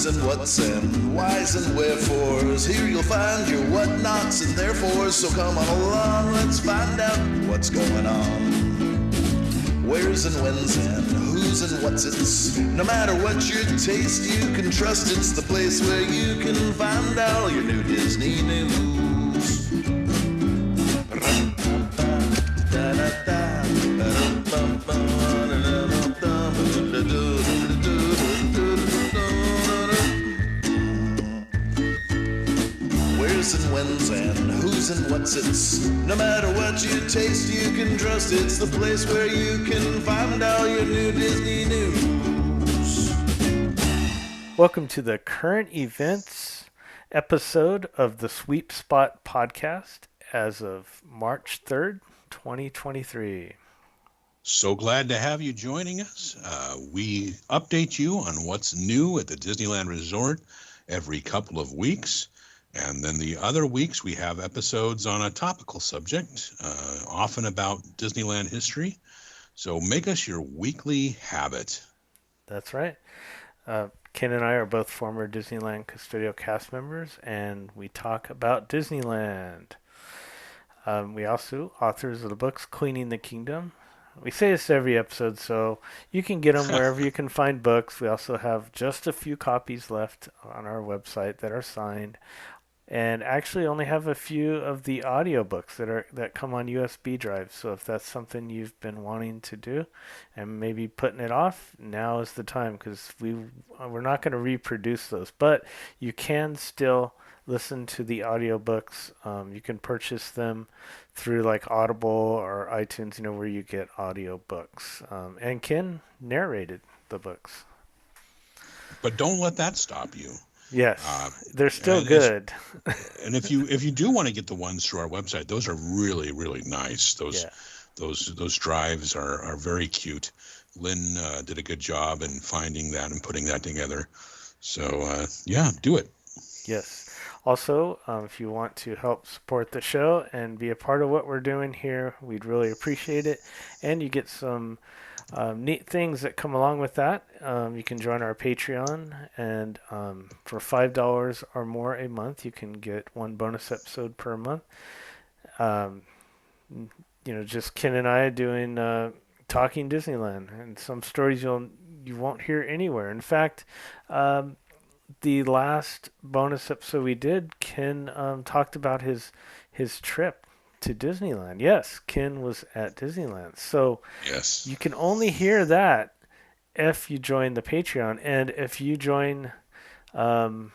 who's and what's and whys and wherefores. Here you'll find your what-nots and therefores. So come on along, let's find out what's going on. Where's and when's and who's and what's it's. No matter what your taste, you can trust it's the place where you can find all your new Disney news. Where's and when's and who's and what's it's. No matter what you taste, you can trust it's the place where you can find all your new Disney news. Welcome to the current events episode of the Sweep Spot podcast as of March 3rd, 2023. So glad to have you joining us. We update you on what's new at the Disneyland Resort every couple of weeks. And then the other weeks we have episodes on a topical subject, often about Disneyland history. So make us your weekly habit. That's right. Ken and I are both former Disneyland Custodial cast members, and we talk about Disneyland. We also authors of the books Cleaning the Kingdom. We say this every episode, so you can get them wherever you can find books. We also have just a few copies left on our website that are signed, and actually only have a few of the audiobooks that come on USB drives. So if that's something you've been wanting to do and maybe putting it off, now is the time, because we're not going to reproduce those, but you can still listen to the audiobooks. You can purchase them through like Audible or iTunes, where you get audiobooks. And Ken narrated the books. But don't let that stop you. Yes, they're still good. And if you do want to get the ones through our website, those are really, really nice. Those drives are very cute. Lynn did a good job in finding that and putting that together. So do it. Yes. Also, if you want to help support the show and be a part of what we're doing here, we'd really appreciate it. And you get some neat things that come along with that. You can join our Patreon, and for $5 or more a month, you can get one bonus episode per month. Just Ken and I doing talking Disneyland, and some stories you won't hear anywhere. In fact, the last bonus episode we did, Ken talked about his trip to Disneyland. Yes, Ken was at Disneyland. So yes, you can only hear that if you join the Patreon. And if you join now,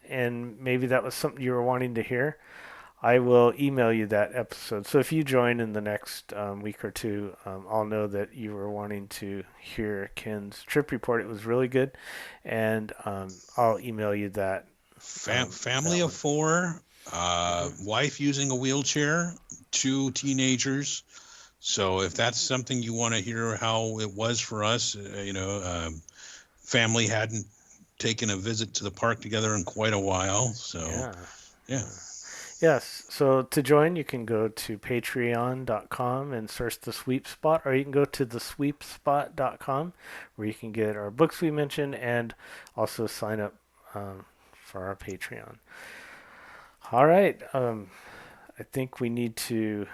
and maybe that was something you were wanting to hear, I will email you that episode. So if you join in the next week or two, I'll know that you were wanting to hear Ken's trip report. It was really good. And I'll email you that. Family of four. Wife using a wheelchair, 2 teenagers. So if that's something you want to hear how it was for us, family hadn't taken a visit to the park together in quite a while. So yeah. Yes. So to join, you can go to patreon.com and search the Sweep Spot, or you can go to thesweepspot.com, where you can get our books we mentioned and also sign up for our Patreon. All right. I think we need to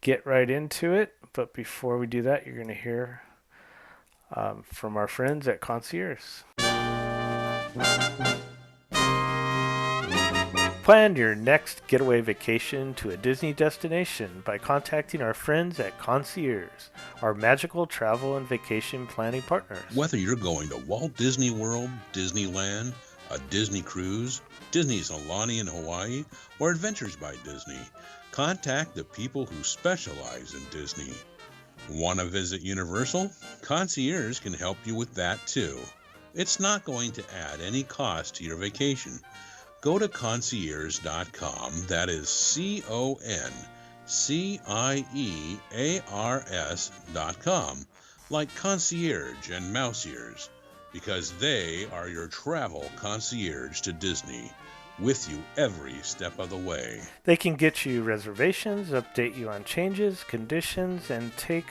get right into it. But before we do that, you're going to hear from our friends at Concierge. Plan your next getaway vacation to a Disney destination by contacting our friends at Concierge, our magical travel and vacation planning partners. Whether you're going to Walt Disney World, Disneyland, a Disney cruise, Disney's Aulani in Hawaii, or Adventures by Disney, contact the people who specialize in Disney. Want to visit Universal? Concierge can help you with that too. It's not going to add any cost to your vacation. Go to concierge.com, that is CONCIEARS.com, like concierge and mouse ears, because they are your travel concierge to Disney, with you every step of the way. They can get you reservations, update you on changes, conditions, and take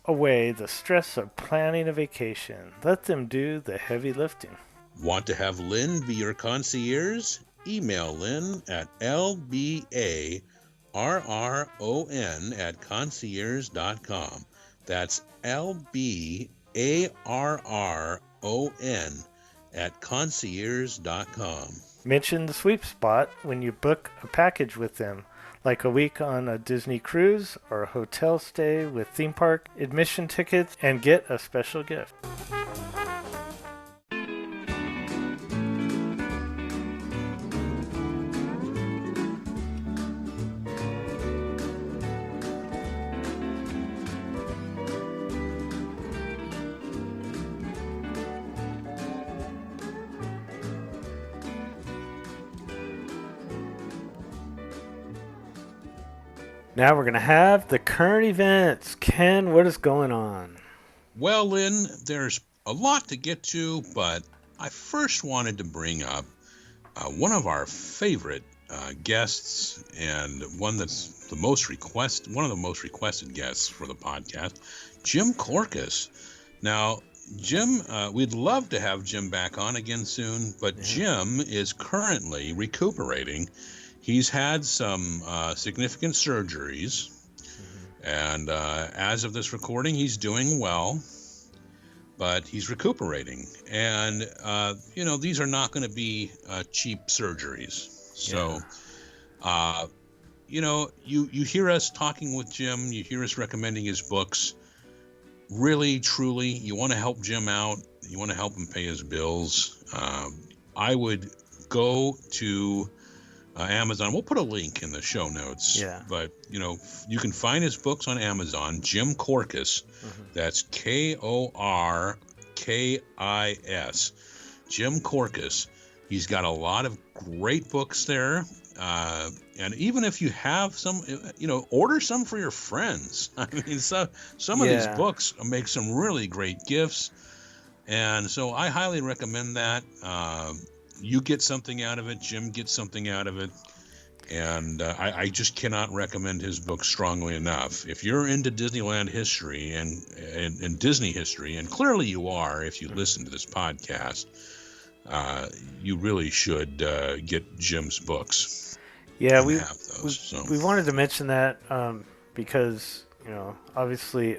away the stress of planning a vacation. Let them do the heavy lifting. Want to have Lynn be your concierge? Email Lynn at lbarron@concierge.com. That's lbarron@concierge.com. Mention the sweep spot when you book a package with them, like a week on a Disney cruise or a hotel stay with theme park admission tickets, and get a special gift. Now we're going to have the current events. Ken, what is going on? Well, Lynn, there's a lot to get to, but I first wanted to bring up one of our favorite guests, and one that's one of the most requested guests for the podcast, Jim Korkis. Now, Jim, we'd love to have Jim back on again soon, but Jim is currently recuperating. He's had some significant surgeries, and as of this recording, he's doing well, but he's recuperating. And, these are not going to be cheap surgeries. So, you hear us talking with Jim, you hear us recommending his books. Really, truly, you want to help Jim out, you want to help him pay his bills. I would go to Amazon. We'll put a link in the show notes. Yeah. But, you can find his books on Amazon. Jim Korkis. That's Korkis. Jim Korkis. He's got a lot of great books there. And even if you have some, order some for your friends. I mean, some of these books make some really great gifts. And so I highly recommend that. You get something out of it. Jim gets something out of it. And I just cannot recommend his book strongly enough. If you're into Disneyland history and Disney history, and clearly you are if you listen to this podcast, you really should get Jim's books. Yeah, we wanted to mention that because, obviously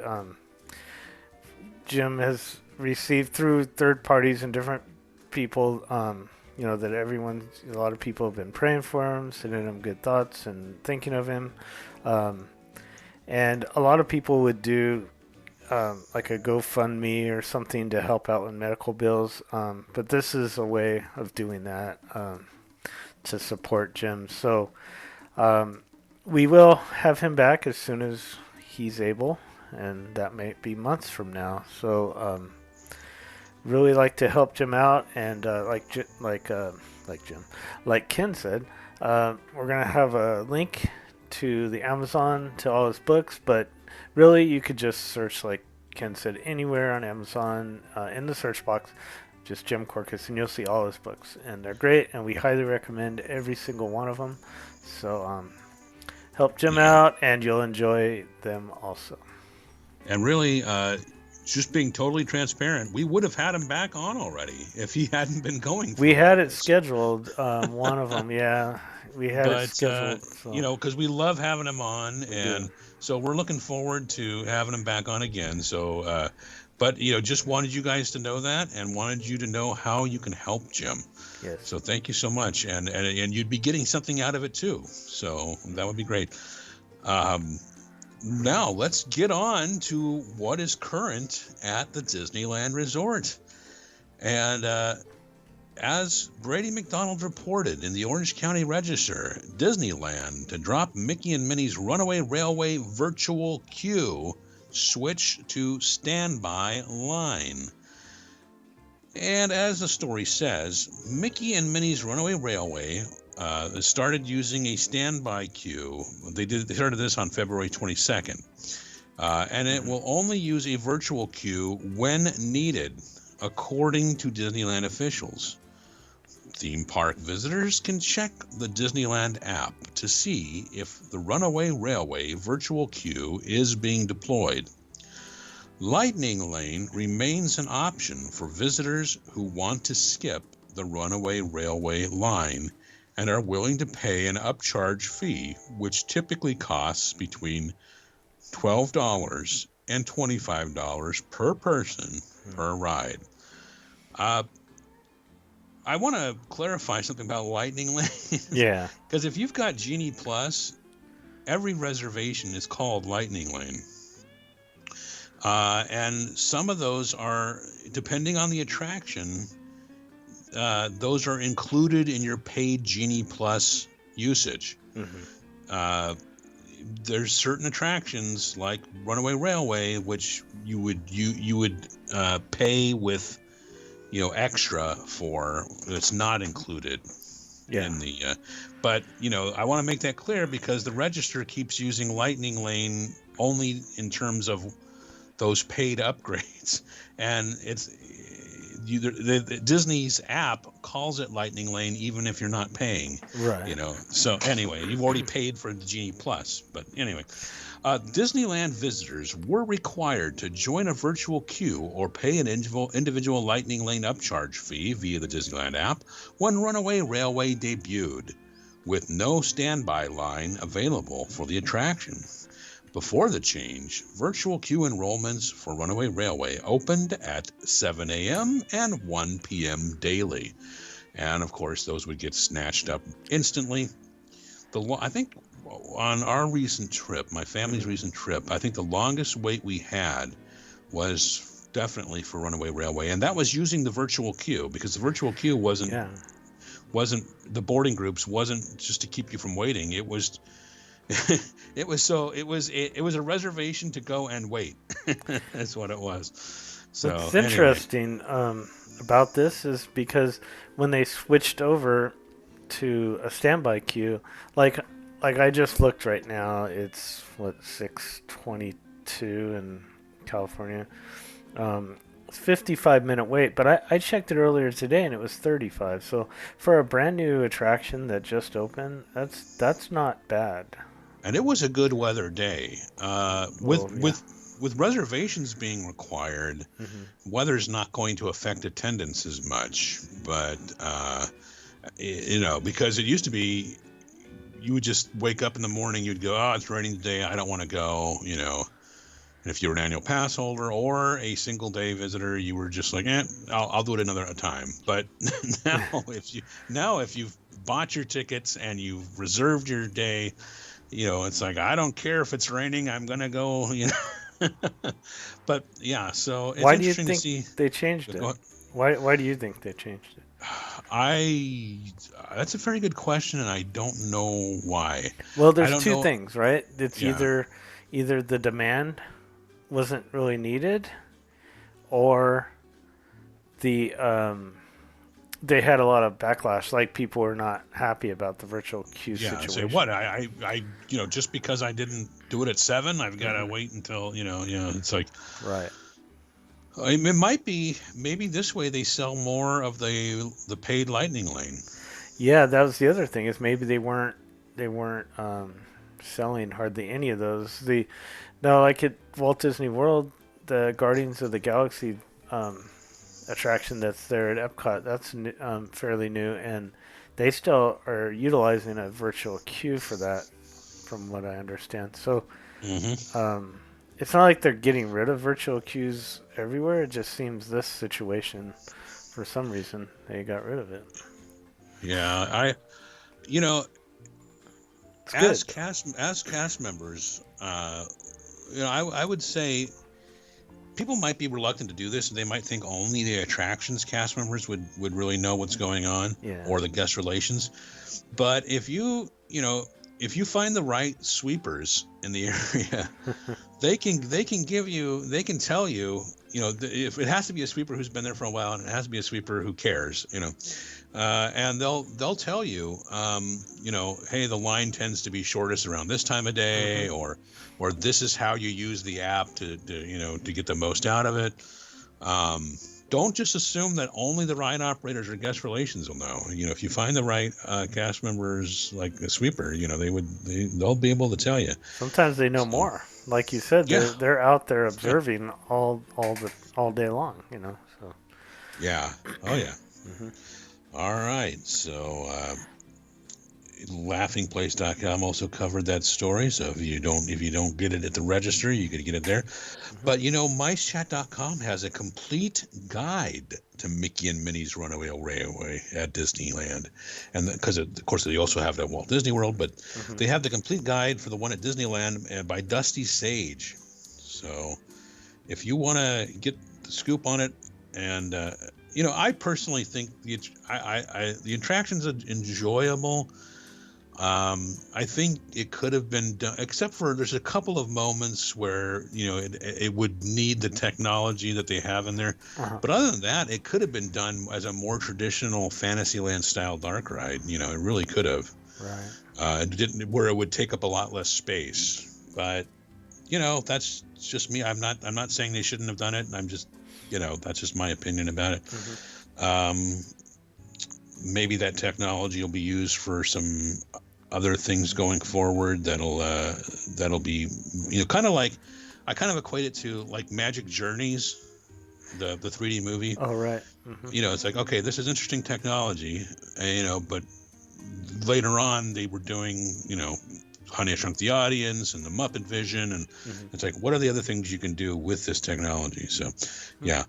Jim has received through third parties and different people, that a lot of people have been praying for him, sending him good thoughts and thinking of him. And a lot of people would do like a GoFundMe or something to help out with medical bills. But this is a way of doing that to support Jim. So we will have him back as soon as he's able, and that may be months from now. So really like to help Jim out, and like Ken said, we're gonna have a link to the Amazon to all his books, but really you could just search, like Ken said, anywhere on Amazon in the search box, just Jim Korkis, and you'll see all his books, and they're great, and we highly recommend every single one of them. So help Jim out, and you'll enjoy them also. And really, just being totally transparent, we would have had him back on already if he hadn't been going. We had it scheduled, one of them, yeah. We had it scheduled. So. Because we love having him on, and so we're looking forward to having him back on again. So, but just wanted you guys to know that, and wanted you to know how you can help Jim. Yes. So thank you so much, and you'd be getting something out of it too. So that would be great. Now, let's get on to what is current at the Disneyland Resort. And as Brady McDonald reported in the Orange County Register, Disneyland to drop Mickey and Minnie's Runaway Railway virtual queue, switch to standby line. And as the story says, Mickey and Minnie's Runaway Railway started using a standby queue. They started this on February 22nd. And it will only use a virtual queue when needed, according to Disneyland officials. Theme park visitors can check the Disneyland app to see if the Runaway Railway virtual queue is being deployed. Lightning Lane remains an option for visitors who want to skip the runaway railway line and are willing to pay an upcharge fee, which typically costs between $12 and $25 per person per ride. I want to clarify something about Lightning Lane. Yeah. Because if you've got Genie Plus, every reservation is called Lightning Lane. And some of those are, depending on the attraction, those are included in your paid Genie Plus usage. There's certain attractions like Runaway Railway, which you would pay with, extra for. It's not included in the. But I want to make that clear because the register keeps using Lightning Lane only in terms of those paid upgrades, and it's the Disney's app calls it Lightning Lane even if you're not paying, right? So anyway, you've already paid for the Genie Plus, but anyway, Disneyland visitors were required to join a virtual queue or pay an individual Lightning Lane upcharge fee via the Disneyland app when Runaway Railway debuted, with no standby line available for the attraction. Before the change, virtual queue enrollments for Runaway Railway opened at 7 a.m. and 1 p.m. daily. And, of course, those would get snatched up instantly. I think on our recent trip, my family's recent trip, I think the longest wait we had was definitely for Runaway Railway. And that was using the virtual queue, because the virtual queue wasn't the boarding groups wasn't just to keep you from waiting. It was... it was a reservation to go and wait. That's what it was. So what's interesting about this is because when they switched over to a standby queue, like I just looked right now, it's 6:22 in California. 55-minute wait, but I checked it earlier today and it was 35. So for a brand new attraction that just opened, that's not bad. And it was a good weather day. With reservations being required, weather's not going to affect attendance as much. But because it used to be, you would just wake up in the morning, you'd go, oh, it's raining today, I don't want to go. And if you were an annual pass holder or a single day visitor, you were just like, I'll do it another time. But now if you've bought your tickets and you've reserved your day, it's like, I don't care if it's raining, I'm going to go, But, yeah, so it's interesting to see. They changed it? Why do you think they changed it? That's a very good question, and I don't know why. Well, there's two things, right? It's either the demand wasn't really needed, or the they had a lot of backlash. Like, people were not happy about the virtual queue situation. Say what? I just because I didn't do it at 7, I've got to wait until it's like, right. It might be, maybe this way they sell more of the paid Lightning Lane. Yeah, that was the other thing, is maybe they weren't selling hardly any of those. Like at Walt Disney World, the Guardians of the Galaxy attraction that's there at Epcot, that's fairly new, and they still are utilizing a virtual queue for that, from what I understand. So it's not like they're getting rid of virtual queues everywhere. It just seems this situation, for some reason, they got rid of it. Yeah, as cast members, I would say people might be reluctant to do this, and they might think only the attractions cast members would really know what's going on, or the guest relations. But if you find the right sweepers in the area, they can tell you, if it has to be a sweeper who's been there for a while, and it has to be a sweeper who cares, and they'll tell you, hey, the line tends to be shortest around this time of day, or this is how you use the app to get the most out of it. don't just assume that only the ride operators or guest relations will know. If you find the right cast members, like a sweeper, they'll be able to tell you. Sometimes they know more. Like you said, Yeah. they're out there observing all day long. So. Yeah. Oh yeah. All right. So laughingplace.com also covered that story. So if you don't get it at the register, you could get it there. But micechat.com has a complete guide to Mickey and Minnie's Runaway Railway at Disneyland, and because of course they also have that Walt Disney World, but they have the complete guide for the one at Disneyland by Dusty Sage. So if you want to get the scoop on it, and I personally think the attraction's enjoyable. I think it could have been done, except for there's a couple of moments where it would need the technology that they have in there. But other than that, it could have been done as a more traditional Fantasyland style dark ride. It really could have. Right. It didn't, where it would take up a lot less space. But that's just me. I'm not saying they shouldn't have done it. I'm just that's just my opinion about it. Maybe that technology will be used for some other things going forward that'll be kind of like, I kind of equate it to like Magic Journeys, the 3D movie. Oh, right. It's like, okay, this is interesting technology, but later on they were doing Honey, I Shrunk the Audience and the Muppet Vision, and it's like, what are the other things you can do with this technology? So yeah.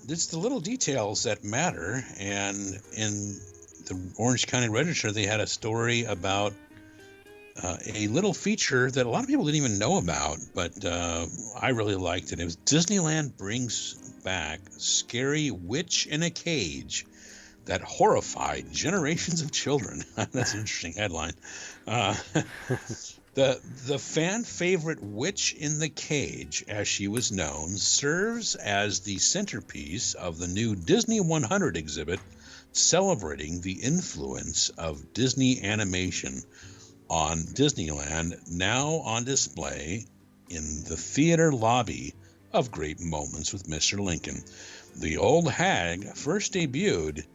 It's the little details that matter. And in the Orange County Register, they had a story about a little feature that a lot of people didn't even know about, but I really liked it. It was Disneyland brings back scary witch in a cage that horrified generations of children. That's an interesting headline. The fan favorite Witch in the Cage, as she was known, serves as the centerpiece of the new Disney 100 exhibit celebrating the influence of Disney animation on Disneyland, now on display in the theater lobby of Great Moments with Mr. Lincoln. The old hag first debuted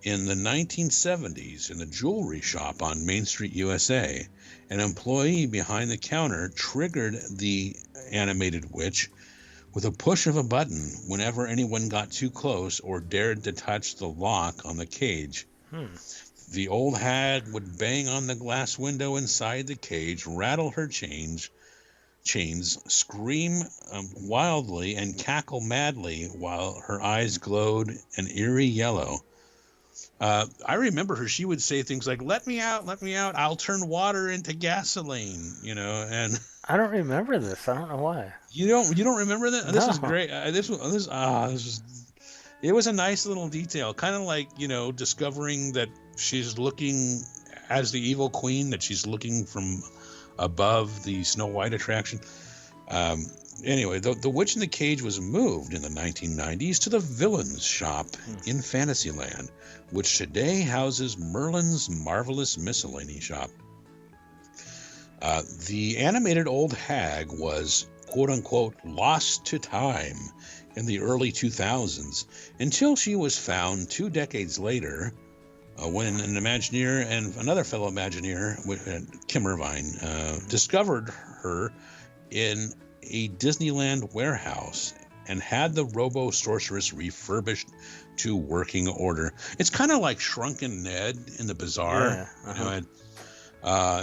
in the 1970s in a jewelry shop on Main Street, USA. An employee behind the counter triggered the animated witch with a push of a button whenever anyone got too close or dared to touch the lock on the cage. The old hag would bang on the glass window inside the cage, rattle her chains, scream wildly, and cackle madly while her eyes glowed an eerie yellow. I remember her. She would say things like, let me out, I'll turn water into gasoline, and I don't remember this. I don't know why. You don't remember that? No. This is great. It was a nice little detail, kind of like, discovering that she's looking as the evil queen, that she's looking from above the Snow White attraction. Anyway, the Witch in the Cage was moved in the 1990s to the Villains Shop in Fantasyland, which today houses Merlin's Marvelous Miscellany Shop. The animated old hag was, quote-unquote, lost to time in the early 2000s until she was found 2 decades later when an Imagineer and another fellow Imagineer, Kim Irvine, discovered her in a Disneyland warehouse and had the Robo-Sorceress refurbished to working order. It's kind of like Shrunken Ned in the Bazaar. Yeah,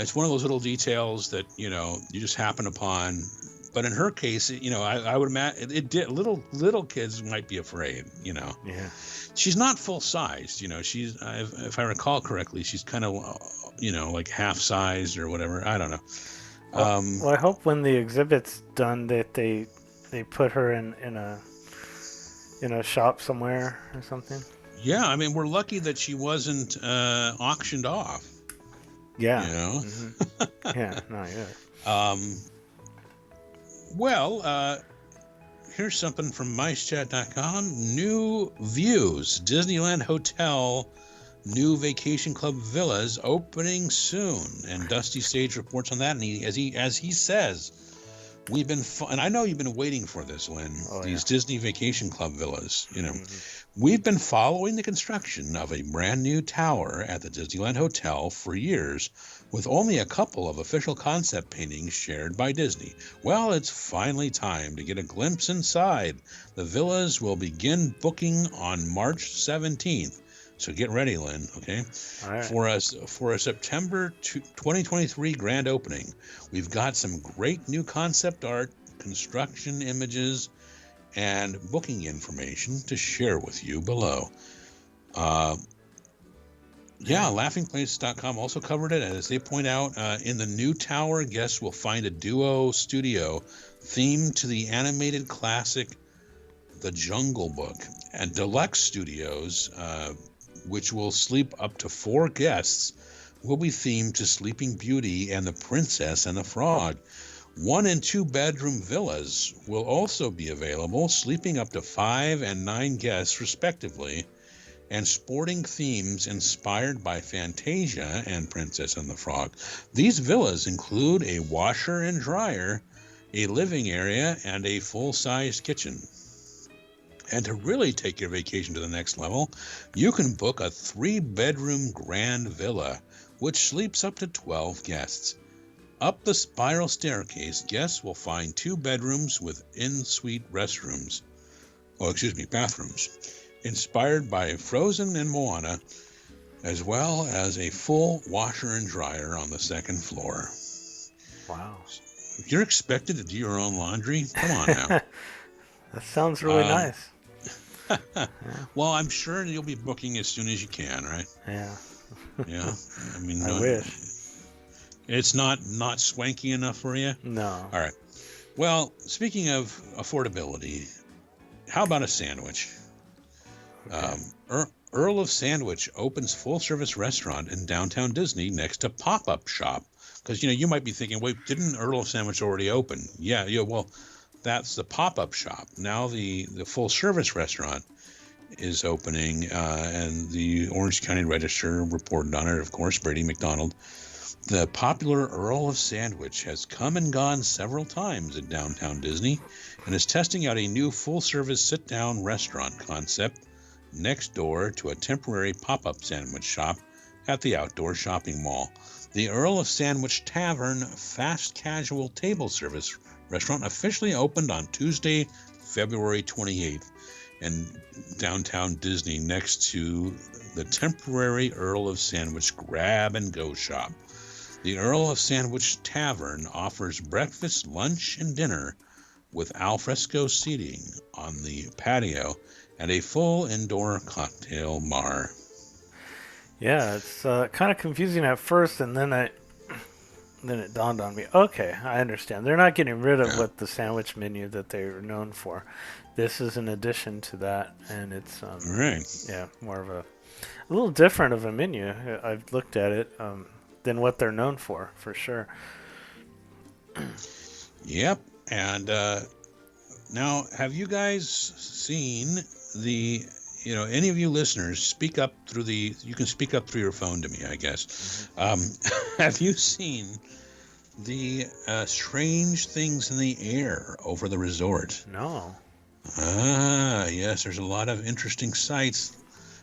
it's one of those little details that, you just happen upon. But in her case, I would imagine it did. Little kids might be afraid, Yeah. She's not full sized, She's, if I recall correctly, she's kind of, like half sized or whatever. I don't know. Well, I hope when the exhibit's done that they put her in a shop somewhere or something. Yeah, I mean, we're lucky that she wasn't auctioned off. Yeah. Yeah. No, yeah. Well, here's something from micechat.com. New views. Disneyland Hotel new Vacation Club villas opening soon, and Dusty Sage reports on that. And as he says, We've been, and I know you've been waiting for this, Lynn, these Disney Vacation Club villas, We've been following the construction of a brand new tower at the Disneyland Hotel for years, with only a couple of official concept paintings shared by Disney. Well, it's finally time to get a glimpse inside. The villas will begin booking on March 17th. So get ready, Lynn, okay? All right. For a September 2023 grand opening, we've got some great new concept art, construction images, and booking information to share with you below. Laughingplace.com also covered it. As they point out, in the new tower, guests will find a duo studio themed to the animated classic The Jungle Book, and deluxe studios, which will sleep up to 4 guests, will be themed to Sleeping Beauty and the Princess and the Frog. 1 and 2 bedroom villas will also be available, sleeping up to 5 and 9 guests respectively, and sporting themes inspired by Fantasia and Princess and the Frog. These villas include a washer and dryer, a living area, and a full-size kitchen. And to really take your vacation to the next level, you can book a 3-bedroom grand villa, which sleeps up to 12 guests. Up the spiral staircase, guests will find 2 bedrooms with in-suite bathrooms, inspired by Frozen and Moana, as well as a full washer and dryer on the 2nd floor. Wow. You're expected to do your own laundry? Come on now. That sounds really nice. Well, I'm sure you'll be booking as soon as you can, right? Yeah. Yeah. I mean, I wish. It's not swanky enough for you? No. All right. Well, speaking of affordability, how about a sandwich? Okay. Earl of Sandwich opens full-service restaurant in downtown Disney next to Pop-Up Shop. Because, you might be thinking, wait, didn't Earl of Sandwich already open? Yeah, well, that's the Pop-Up Shop. Now the full-service restaurant is opening, and the Orange County Register reported on it, of course, Brady McDonald. The popular Earl of Sandwich has come and gone several times in downtown Disney and is testing out a new full-service sit-down restaurant concept next door to a temporary pop-up sandwich shop at the outdoor shopping mall. The Earl of Sandwich Tavern fast casual table service restaurant officially opened on Tuesday, February 28th in downtown Disney next to the temporary Earl of Sandwich grab-and-go shop. The Earl of Sandwich Tavern offers breakfast, lunch, and dinner with alfresco seating on the patio and a full indoor cocktail bar. Yeah, it's kind of confusing at first, and then it dawned on me. Okay, I understand. They're not getting rid of what the sandwich menu that they're known for. This is an addition to that, and it's more of a little different of a menu. I've looked at it than what they're known for sure. Yep. And now, have you guys seen the? Any of you listeners, speak up through you can speak up through your phone to me, I guess. Have you seen the strange things in the air over the resort? No. Yes, there's a lot of interesting sights.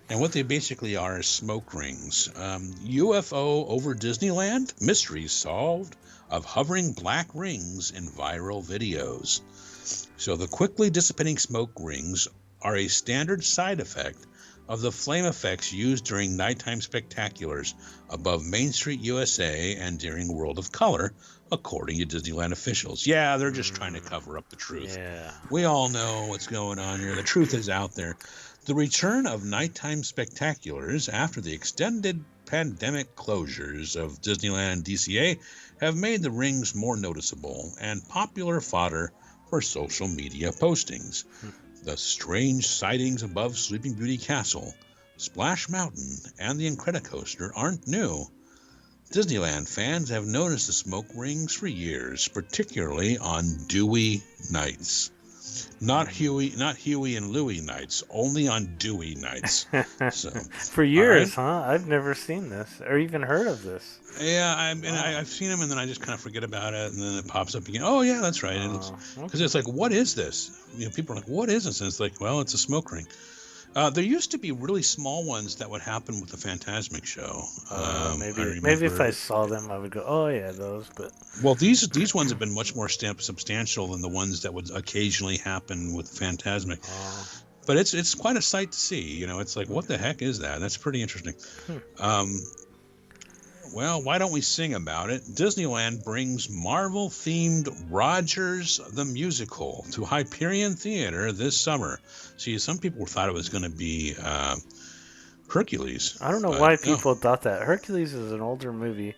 And what they basically are is smoke rings. UFO over Disneyland? Mysteries solved of hovering black rings in viral videos. So the quickly dissipating smoke rings are a standard side effect of the flame effects used during nighttime spectaculars above Main Street, USA, and during World of Color, according to Disneyland officials. Yeah, they're just trying to cover up the truth. Yeah. We all know what's going on here. The truth is out there. The return of nighttime spectaculars after the extended pandemic closures of Disneyland DCA have made the rings more noticeable and popular fodder for social media postings. The strange sightings above Sleeping Beauty Castle, Splash Mountain, and the Incredicoaster aren't new. Disneyland fans have noticed the smoke rings for years, particularly on dewy nights. Not Huey and Louie nights, only on Dewey nights. So, For years, huh? I've never seen this or even heard of this. Yeah, I've seen them, and then I just kind of forget about it, and then it pops up again. Oh yeah, that's right. Because it's like, what is this? People are like, what is this? And it's like, well, it's a smoke ring. There used to be really small ones that would happen with the Fantasmic show. Maybe if I saw them, I would go, oh yeah, those. But well, these ones have been much more substantial than the ones that would occasionally happen with Fantasmic. But it's quite a sight to see. It's like, what the heck is that? That's pretty interesting. Well, why don't we sing about it? Disneyland brings Marvel-themed Rogers the Musical to Hyperion Theater this summer. See, some people thought it was going to be Hercules. I don't know why people thought that. Hercules is an older movie,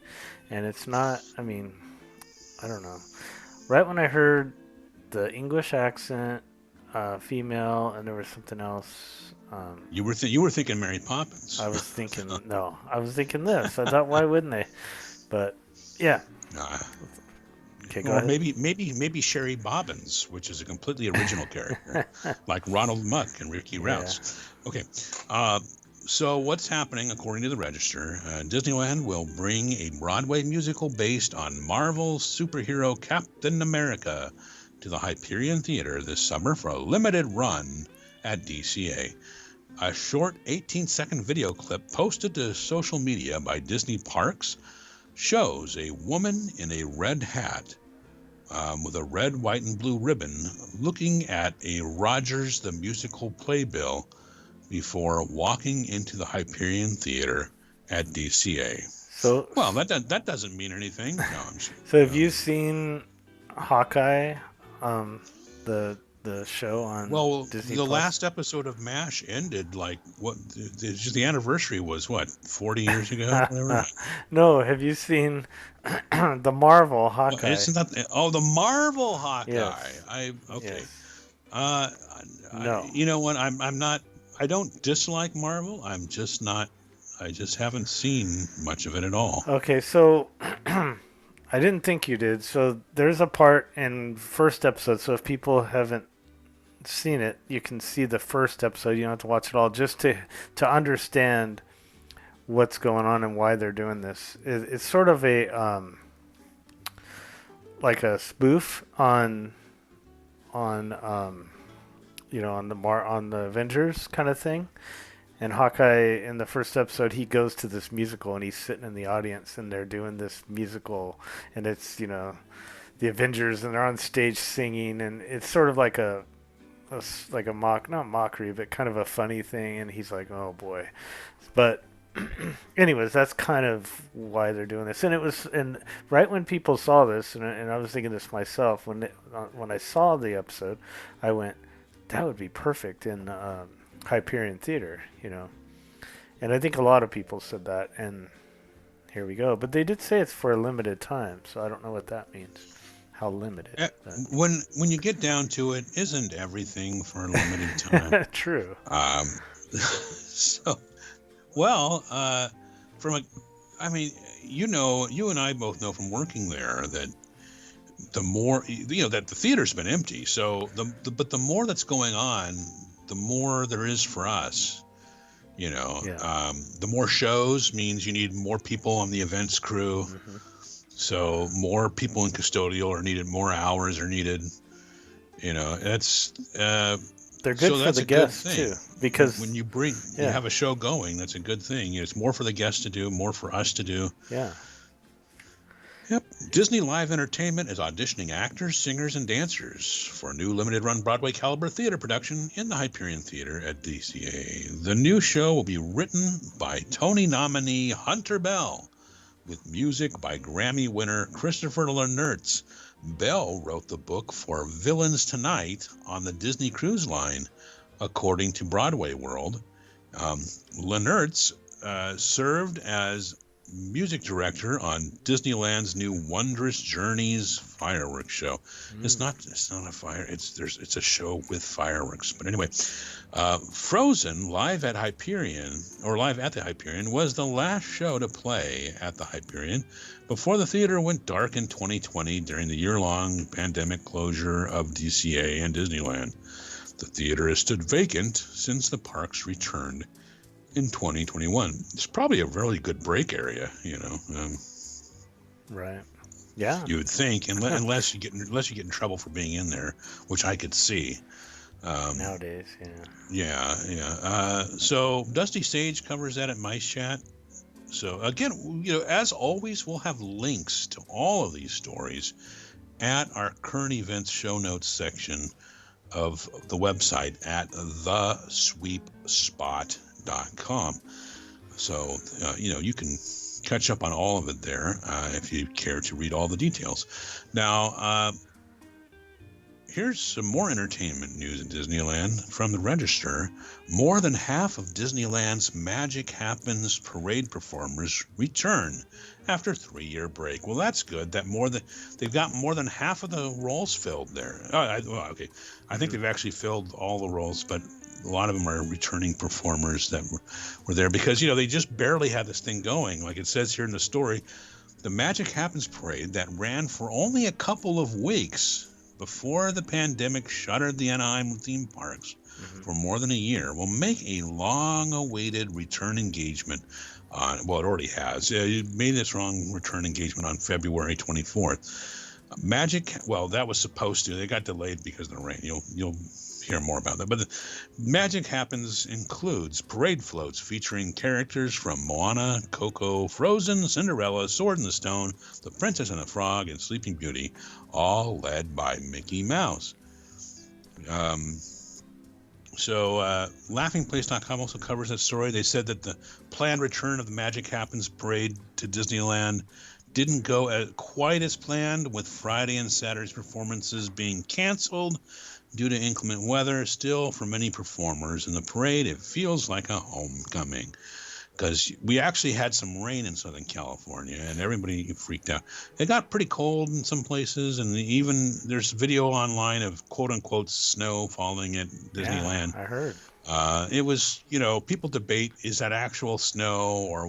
and it's not, I don't know. Right when I heard the English accent, female, and there was something else. You were thinking Mary Poppins. I was thinking this. I thought, why wouldn't they? But yeah. Okay, go ahead. Maybe Sherry Bobbins, which is a completely original character, like Ronald Muck and Ricky Rouse. Yeah. Okay. So what's happening, according to the Register? Disneyland will bring a Broadway musical based on Marvel's superhero Captain America to the Hyperion Theater this summer for a limited run at DCA. A short 18-second video clip posted to social media by Disney Parks shows a woman in a red hat with a red, white, and blue ribbon looking at a Rogers the Musical playbill before walking into the Hyperion Theater at DCA. So, well, that doesn't mean anything. No, so have you seen Hawkeye, the show on Disney the Plus? Last episode of MASH ended the anniversary was 40 years ago? Whatever. No, have you seen the Marvel Hawkeye? Well, isn't that the Marvel Hawkeye? Yes. Okay. Yes. No. You know what? I don't dislike Marvel. I just haven't seen much of it at all. Okay, so I didn't think you did. So there's a part in first episode. So if people haven't seen it, you can see the first episode. You don't have to watch it all, just to understand what's going on and why they're doing this. It's sort of a like a spoof on the Avengers kind of thing. And Hawkeye, in the first episode, he goes to this musical, and he's sitting in the audience, and they're doing this musical, and it's, the Avengers, and they're on stage singing, and it's sort of like a not mockery, but kind of a funny thing, and he's like, oh boy. But anyways, that's kind of why they're doing this. And right when people saw this, and I was thinking this myself, when I saw the episode, I went, that would be perfect in Hyperion Theater, and I think a lot of people said that, and here we go. But they did say it's for a limited time, so I don't know what that means. How limited? When you get down to it, isn't everything for a limited time? True. You and I both know from working there that the more that the theater's been empty. So but the more that's going on, the more there is for us, the more shows means you need more people on the events crew. Mm-hmm. So more people in custodial are needed, more hours are needed. That's they're good for the guests too, because when you have a show going, that's a good thing. It's more for the guests to do, more for us to do. Yeah. Yep. Disney Live Entertainment is auditioning actors, singers, and dancers for a new limited-run Broadway caliber theater production in the Hyperion Theater at DCA. The new show will be written by Tony nominee Hunter Bell, with music by Grammy winner Christopher Lennertz. Bell wrote the book for Villains Tonight on the Disney Cruise Line, according to Broadway World. Lennertz served as music director on Disneyland's new Wondrous Journeys fireworks show. It's not a fire. It's a show with fireworks. But anyway, Frozen live at the Hyperion was the last show to play at the Hyperion before the theater went dark in 2020 during the year-long pandemic closure of DCA and Disneyland. The theater has stood vacant since the parks returned in 2021. It's probably a really good break area, Right. Yeah. You would think, unless you get in trouble for being in there, which I could see. Nowadays, yeah. Yeah. So Dusty Sage covers that at Mice Chat. So again, as always, we'll have links to all of these stories at our current events show notes section of the website at thesweepspot.com. So, you can catch up on all of it there if you care to read all the details. Now, here's some more entertainment news in Disneyland from the Register. More than half of Disneyland's Magic Happens parade performers return after a 3-year break. Well, that's good. They've got more than half of the roles filled there. Okay. I think they've actually filled all the roles, but a lot of them are returning performers that were there because, they just barely had this thing going. Like it says here in the story, the Magic Happens parade that ran for only a couple of weeks before the pandemic shuttered the Anaheim theme parks for more than a year will make a long-awaited return engagement on, well, it already has. It made its return engagement on February 24th. That was supposed to. They got delayed because of the rain. You'll hear more about that. But the Magic Happens includes parade floats featuring characters from Moana, Coco, Frozen, Cinderella, Sword in the Stone, The Princess and the Frog, and Sleeping Beauty, all led by Mickey Mouse. LaughingPlace.com also covers that story. They said that the planned return of the Magic Happens parade to Disneyland didn't go quite as planned, with Friday and Saturday's performances being canceled due to inclement weather. Still, for many performers in the parade, it feels like a homecoming, because we actually had some rain in Southern California and everybody freaked out. It got pretty cold in some places, and even there's video online of quote-unquote snow falling at Disneyland. Yeah, I heard. It was, people debate, is that actual snow or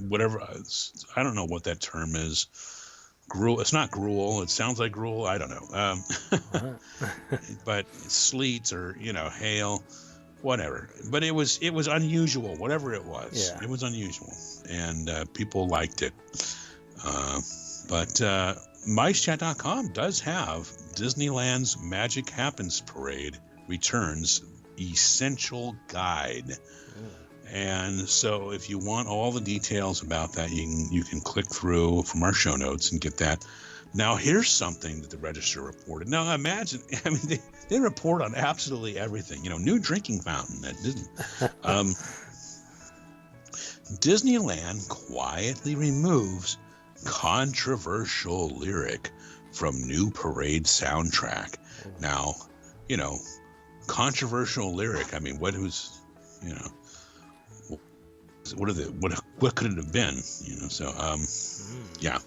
whatever. I don't know what that term is. Gruel. It's not gruel. It sounds like gruel. I don't know. But sleets or, hail, whatever. But it was unusual, whatever it was. Yeah. It was unusual, and people liked it. But MiceChat.com does have Disneyland's Magic Happens Parade Returns Essential Guide. And so if you want all the details about that, you can click through from our show notes and get that. Now, here's something that the Register reported. Now, imagine, they report on absolutely everything. New drinking fountain at Disney. Disneyland quietly removes controversial lyric from new parade soundtrack. Now, controversial lyric. What could it have been? Yeah.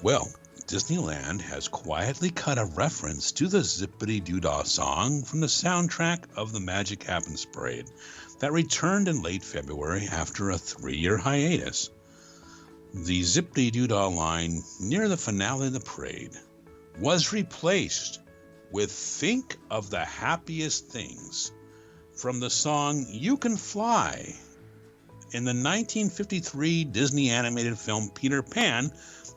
Well, Disneyland has quietly cut a reference to the Zippity Doodah song from the soundtrack of the Magic Happens parade that returned in late February after a 3-year hiatus. The Zippity Doodah line near the finale of the parade was replaced with Think of the Happiest Things from the song You Can Fly in the 1953 Disney animated film Peter Pan,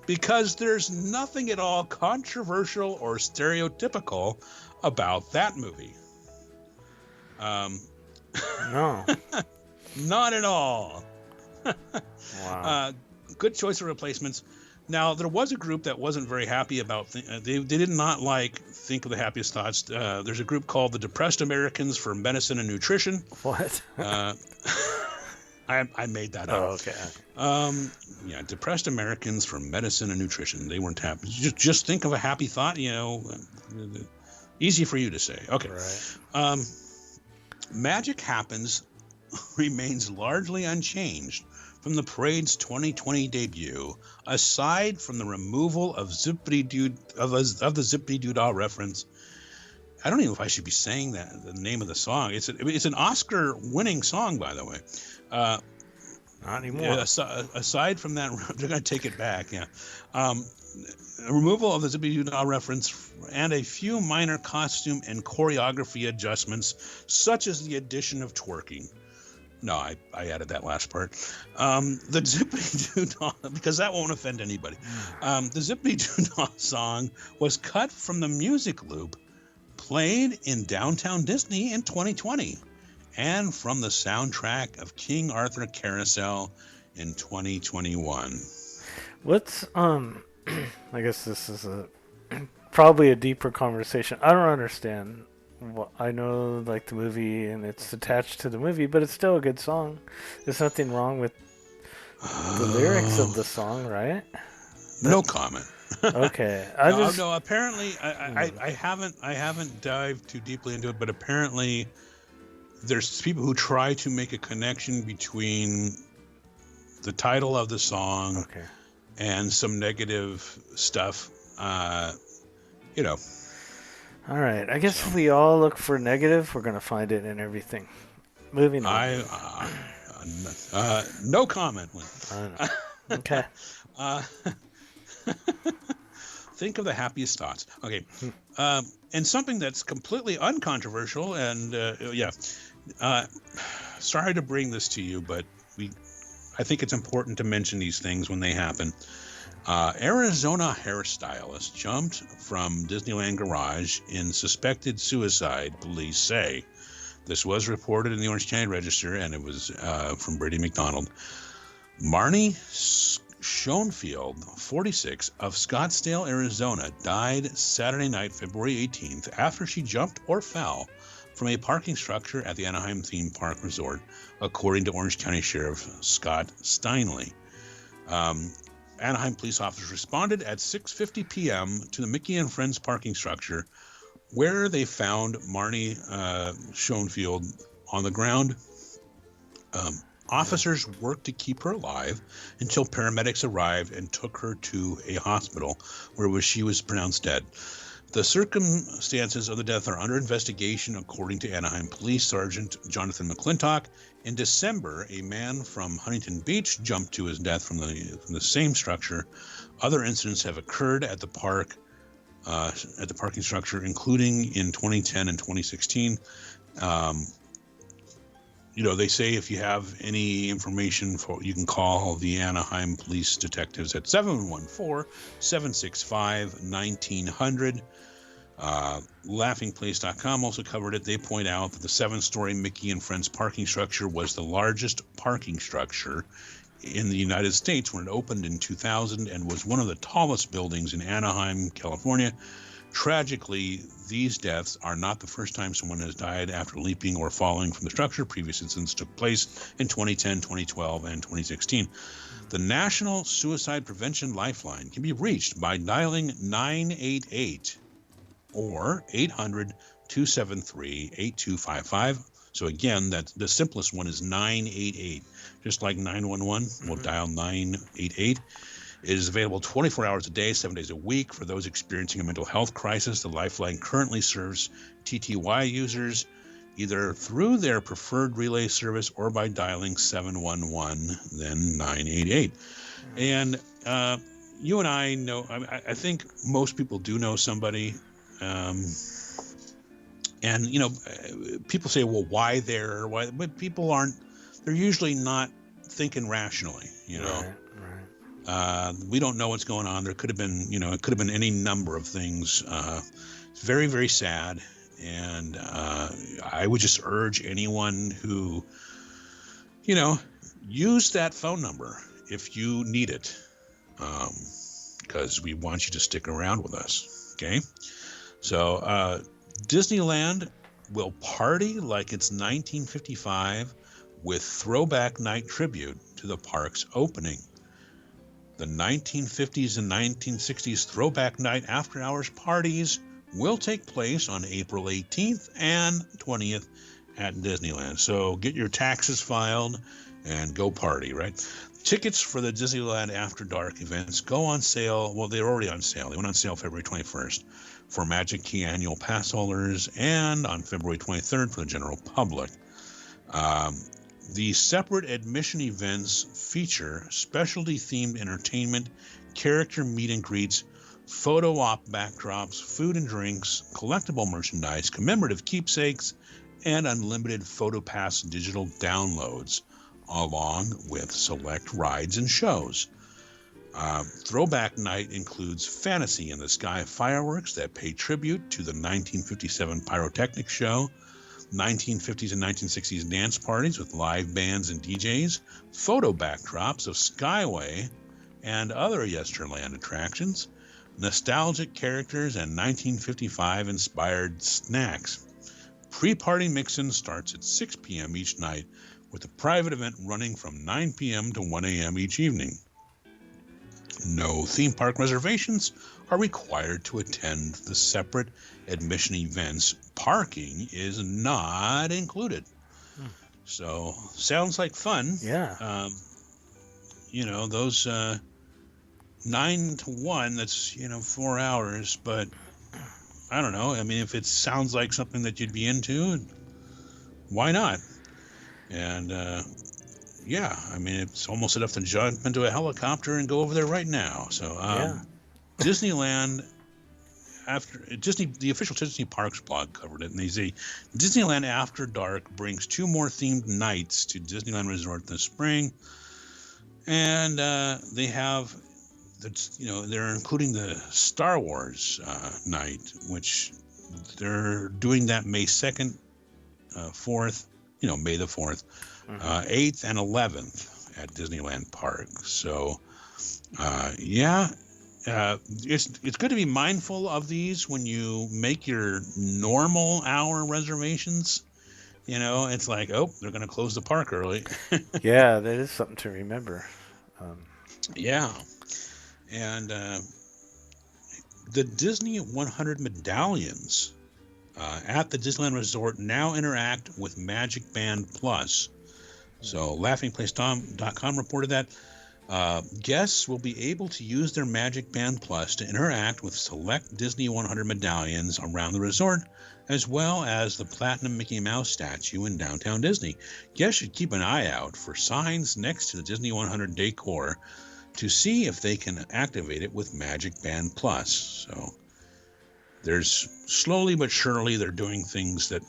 because there's nothing at all controversial or stereotypical about that movie. No. Not at all. Wow. Good choice of replacements. Now, there was a group that wasn't very happy about they did not like Think of the Happiest Thoughts. There's a group called the Depressed Americans for Medicine and Nutrition. What? I made that up. Oh, okay. Depressed Americans for Medicine and Nutrition. They weren't happy. Just think of a happy thought, easy for you to say. Okay. Right. Magic Happens remains largely unchanged from the parade's 2020 debut, aside from the removal of Zippity Doo of the Zippity Doo-Dah reference. I don't even know if I should be saying that, the name of the song. It's an Oscar-winning song, by the way. Not anymore. Aside from that, they're going to take it back, yeah. Removal of the Zippity Doo-Dah reference and a few minor costume and choreography adjustments, such as the addition of twerking. No, I added that last part. The Zippity Doo-Dah, because that won't offend anybody. The Zippity Doo-Dah song was cut from the music loop played in Downtown Disney in 2020 and from the soundtrack of King Arthur Carousel in 2021. What's I guess this is probably a deeper conversation. I don't understand. I know like the movie and it's attached to the movie, but it's still a good song. There's nothing wrong with the lyrics of the song, right? No comment. Okay, no. Apparently, I haven't dived too deeply into it, but apparently, there's people who try to make a connection between the title of the song and some negative stuff. You know. All right. I guess if we all look for negative, we're gonna find it in everything. Moving on. No comment. Okay. Think of the happiest thoughts. Okay. And something that's completely uncontroversial, and sorry to bring this to you, but I think it's important to mention these things when they happen. Arizona hairstylist jumped from Disneyland garage in suspected suicide, police say. This was reported in the Orange County Register, and it was from Brady McDonald. Marnie Schoenfield, 46, of Scottsdale, Arizona, died Saturday night, February 18th, after she jumped or fell from a parking structure at the Anaheim Theme Park Resort, according to Orange County Sheriff Scott Steinley. Anaheim police officers responded at 6:50 p.m. to the Mickey and Friends parking structure, where they found Marnie Schoenfield on the ground. Officers worked to keep her alive until paramedics arrived and took her to a hospital where she was pronounced dead. The circumstances of the death are under investigation, according to Anaheim Police Sergeant Jonathan McClintock. In December, a man from Huntington Beach jumped to his death from the same structure. Other incidents have occurred at the park, at the parking structure, including in 2010 and 2016. They say if you have any information, you can call the Anaheim Police Detectives at 714-765-1900. LaughingPlace.com also covered it. They point out that the 7-story Mickey and Friends parking structure was the largest parking structure in the United States when it opened in 2000 and was one of the tallest buildings in Anaheim, California. Tragically, these deaths are not the first time someone has died after leaping or falling from the structure. Previous incidents took place in 2010, 2012, and 2016. The National Suicide Prevention Lifeline can be reached by dialing 988 or 800-273-8255. So again, the simplest one is 988. Just like 911, we'll dial 988. It is available 24 hours a day, 7 days a week. For those experiencing a mental health crisis, the Lifeline currently serves TTY users either through their preferred relay service or by dialing 711, then 988. And you and I know, I think most people do know somebody. And, people say, well, why there? Why? But people aren't, they're usually not thinking rationally, Right. We don't know what's going on. There could have been, it could have been any number of things. It's very, very sad. And I would just urge anyone who, use that phone number if you need it, because we want you to stick around with us. Okay. So Disneyland will party like it's 1955 with Throwback Night tribute to the park's opening. The 1950s and 1960s Throwback Night after-hours parties will take place on April 18th and 20th at Disneyland. So get your taxes filed and go party, right? Tickets for the Disneyland After Dark events go on sale. Well, they're already on sale. They went on sale February 21st for Magic Key annual pass holders and on February 23rd for the general public. The separate admission events feature specialty-themed entertainment, character meet and greets, photo op backdrops, food and drinks, collectible merchandise, commemorative keepsakes, and unlimited PhotoPass digital downloads, along with select rides and shows. Throwback night includes Fantasy in the Sky fireworks that pay tribute to the 1957 pyrotechnics show, 1950s and 1960s dance parties with live bands and DJs, photo backdrops of Skyway and other Yesterland attractions, nostalgic characters, and 1955-inspired snacks. Pre-party mix-in starts at 6 p.m. each night, with a private event running from 9 p.m. to 1 a.m. each evening. No theme park reservations are required to attend the separate admission events. Parking is not included. So, sounds like fun. Yeah. Those 9 to 1, that's, 4 hours, but I don't know. I mean, if it sounds like something that you'd be into, why not? And, it's almost enough to jump into a helicopter and go over there right now. So, Disneyland, the official Disney Parks blog covered it, and they say Disneyland After Dark brings 2 more themed nights to Disneyland Resort this spring, and they have, they're including the Star Wars night, which they're doing that May 2nd, 4th, May the 4th, 8th and 11th at Disneyland Park. So, it's good to be mindful of these when you make your normal hour reservations. It's like, they're going to close the park early. Yeah, that is something to remember. Yeah. And the Disney 100 medallions at the Disneyland Resort now interact with Magic Band Plus. So laughingplace.com reported that guests will be able to use their Magic Band Plus to interact with select Disney 100 medallions around the resort, as well as the Platinum Mickey Mouse statue in downtown Disney. Guests should keep an eye out for signs next to the Disney 100 decor to see if they can activate it with Magic Band Plus. So there's slowly but surely they're doing things that,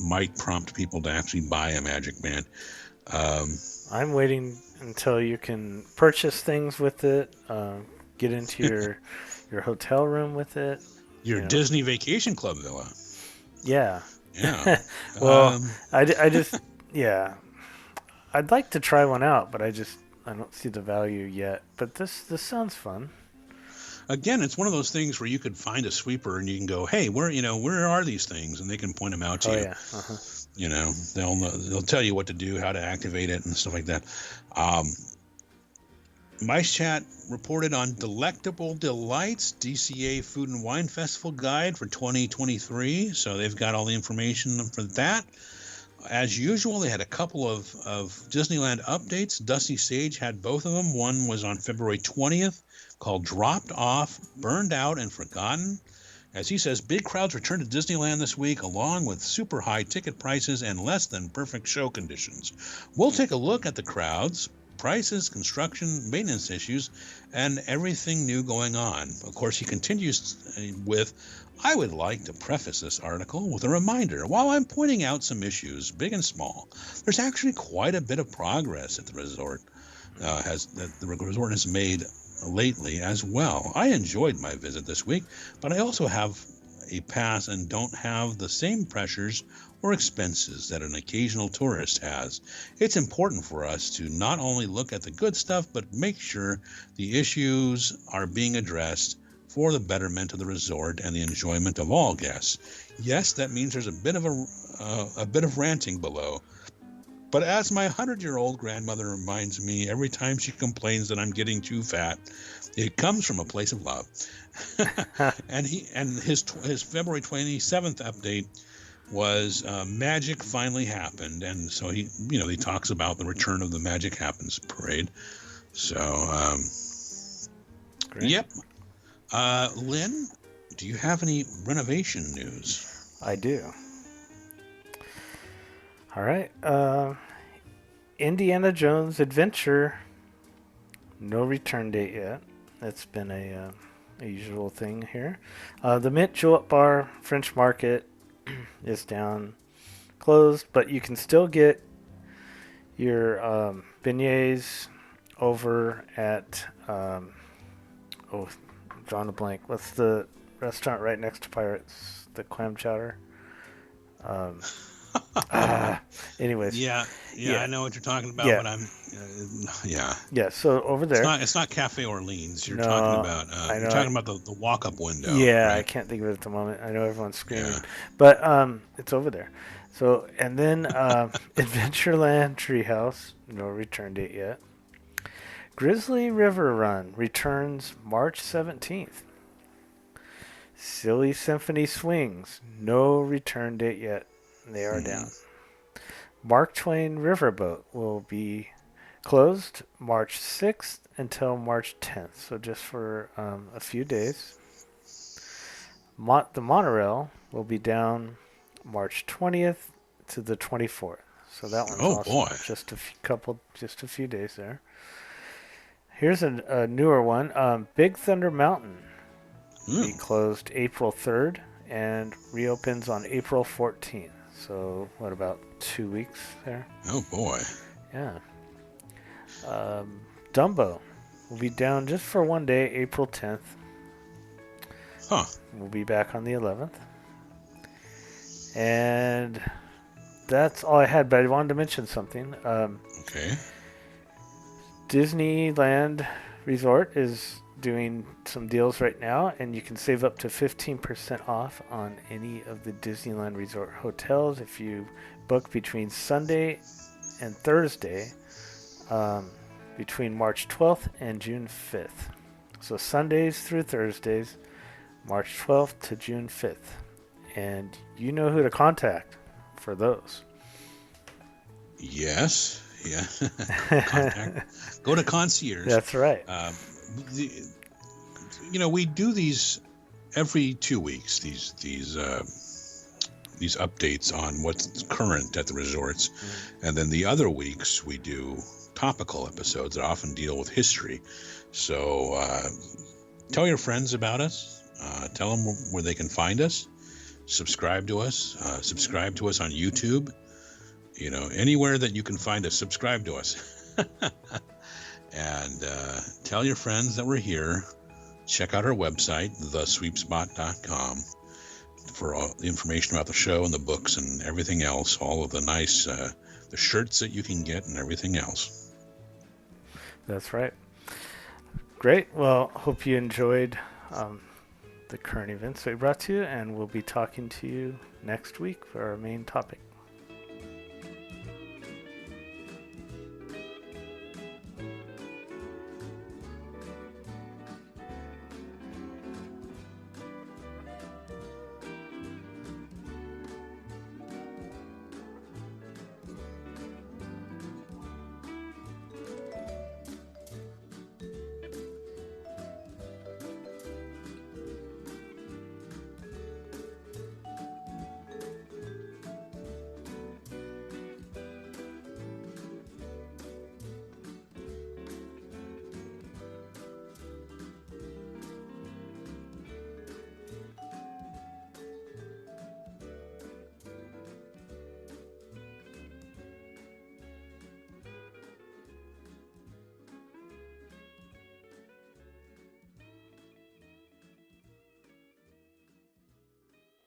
might prompt people to actually buy a Magic Band. I'm waiting until you can purchase things with it, get into your hotel room with it. Your Disney Vacation Club villa. Yeah. Yeah. Well, I just, yeah. I'd like to try one out, but I don't see the value yet. But this sounds fun. Again, it's one of those things where you could find a sweeper and you can go, hey, where are these things? And they can point them out to you. Yeah. Uh-huh. They'll tell you what to do, how to activate it, and stuff like that. Mice Chat reported on Delectable Delights, DCA Food and Wine Festival Guide for 2023. So they've got all the information for that. As usual, they had a couple of Disneyland updates. Dusty Sage had both of them. One was on February 20th called Dropped Off, Burned Out, and Forgotten. As he says, big crowds return to Disneyland this week, along with super high ticket prices and less than perfect show conditions. We'll take a look at the crowds, prices, construction, maintenance issues, and everything new going on. Of course, he continues with, I would like to preface this article with a reminder. While I'm pointing out some issues, big and small, there's actually quite a bit of progress at the resort, the resort has made lately as well. I enjoyed my visit this week, but I also have a pass and don't have the same pressures or expenses that an occasional tourist has. It's important for us to not only look at the good stuff, but make sure the issues are being addressed for the betterment of the resort and the enjoyment of all guests. Yes, that means there's a bit of ranting below. But as my 100-year-old grandmother reminds me every time she complains that I'm getting too fat, it comes from a place of love. and his February 27th update was Magic finally happened, and so he talks about the return of the Magic Happens parade. So, Great. yep. Lynn, do you have any renovation news? I do. All right. Indiana Jones Adventure. No return date yet. That's been a usual thing here. The Mint Julep Bar French Market is down, closed, but you can still get your beignets over at drawing a blank. What's the restaurant right next to Pirates? The clam chowder. Anyways. Yeah, I know what you're talking about, Yeah. but I'm, yeah. Yeah, so over there. It's not Cafe Orleans. You're No, talking about, I know. you're talking about the walk-up window. Yeah, right? I can't think of it at the moment. I know everyone's screaming. Yeah. But it's over there. So, and then Adventureland Treehouse, no return date yet. Grizzly River Run returns March 17th. Silly Symphony Swings, no return date yet. They are down. Mark Twain Riverboat will be closed March 6th until March 10th, so just for a few days. The monorail will be down March 20th to the 24th. So that one's also boy. just a few days there. Here's a newer one. Big Thunder Mountain will be closed April 3rd and reopens on April 14th. So what, about 2 weeks there? Oh boy. Yeah. Dumbo will be down just for one day, April 10th. Huh. We'll be back on the 11th. And that's all I had, but I wanted to mention something. Okay. Disneyland Resort is doing some deals right now, and you can save up to 15% off on any of the Disneyland Resort hotels if you book between Sunday and Thursday, between March 12th and June 5th. So Sundays through Thursdays, March 12th to June 5th. And you know who to contact for those. Yes. Yeah. Go to concierge. That's right. We do these every 2 weeks. These updates on what's current at the resorts, and then the other weeks we do topical episodes that often deal with history. So tell your friends about us. Tell them where they can find us. Subscribe to us. Subscribe to us on YouTube. Anywhere that you can find us, subscribe to us. And tell your friends that we're here. Check out our website, thesweepspot.com, for all the information about the show and the books and everything else, all of the nice the shirts that you can get and everything else. That's right. Great. Well, hope you enjoyed the current events we brought to you, and we'll be talking to you next week for our main topic.